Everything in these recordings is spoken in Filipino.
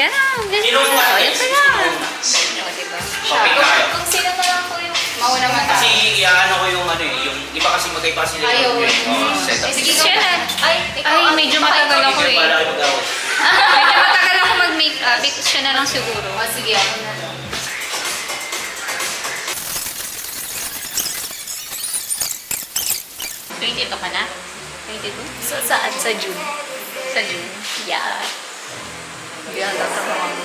Yan ang ganyan. Sino mo Oh, yan pala. Ganyan. O, diba? Okay na kayo. Kung sino na lang po yung Mauna man Kasi tayo. ano ko yung ano eh, yung iba kasi magkaiba sila Ayaw. set up. Sige, Siya na. Ay, Ay, medyo matagal ako Medyo eh. pala kayo mag-away. Medyo matagal ako mag-make-up. Siya na lang siguro. O, sige, ako na lang. Ito ka na? 22? So, saan? Sa June? Sa June. Yeah. Yan, tatrabaho ako.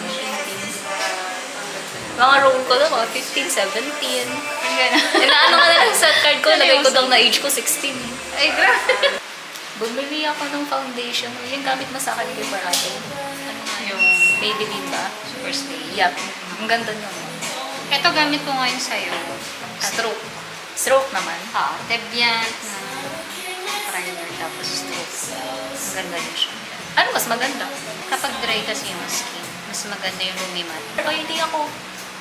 Mga roll ko lang, mga 15, 17. Ang gano'n. Inaano ka na lang sa card ko, lagay ko daw na age ko 16. Ay, grabe. Bumili ako ng foundation. Yung gamit mo sa akin kay Parado. Ano nga Yung Maybelline ba? Super Stay. Yup. Ang ganda nyo. Ito gamit ko ngayon sa'yo. Stroke. Stroke naman. Debian na primer tapos stroke. Ang ganda niya siya. Ano mas maganda? Kapag dry kasi yung skin, mas maganda yung lumimat. Pero hindi ako.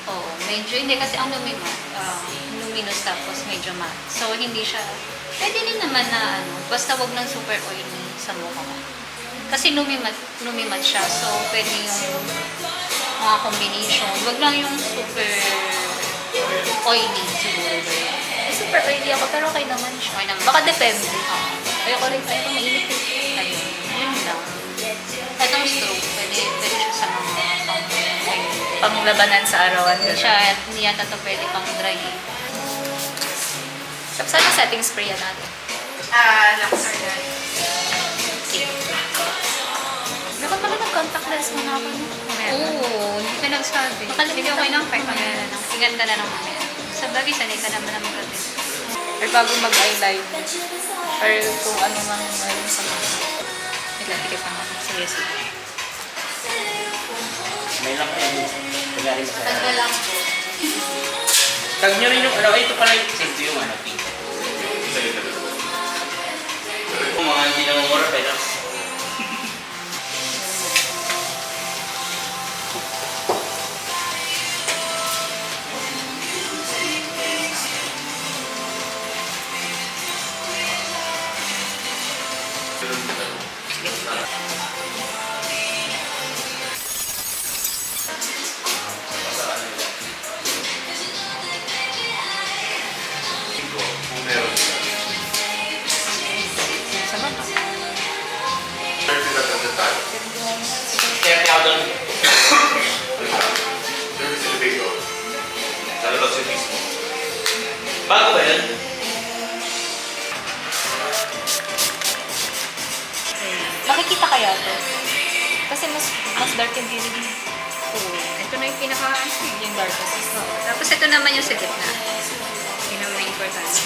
Oo, medyo, hindi kasi ang lumimat, luminous tapos medyo matte. So, hindi siya, pwede din naman na ano, basta wag ng super oily sa mukha mo. Kasi lumimat siya, so pwede yung mga combination. Wag lang yung super oily siguro ba yun. Super oily ako, pero okay naman siya. Okay naman. Baka depende. Oo. Ayoko mainit eh. Ayun, yun lang. Itong stroke, pwede siya sa mga Panglabanan sa arawan. Hindi siya, hindi yata ito pwede pang dry eh. Tapos ano setting spray yan natin? Luxor na. Dapat pala nag-contact lens muna ako. Oo, hindi ka nagsabi. Nakalimutan Hindi okay lang, ko. kahit mamaya na lang. Sigan ka na lang mamaya. Sa bagay, sanay ka naman naman natin. Or bago mag-eyeliner. Or kung ano man meron sa mga. Naglatikip pa naman. Sige, sige. May lang kayo. Kunyari sa Tanda lang po. Tag nyo rin yung, ano, ito pala yung safety yung ano, pink. Kung mga hindi namumura, pero Sa baba. 30 at the time. kaya ako doon. Service in the big road. Sa labas yung mismo. Bago ba yun? Makikita kaya to? Kasi mas dark yung gilid niya. Oo. Ito na yung pinaka, Yung darkest. oo. Tapos ito naman yung sa gitna. Yun ang may importante.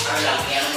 Ano lang, yan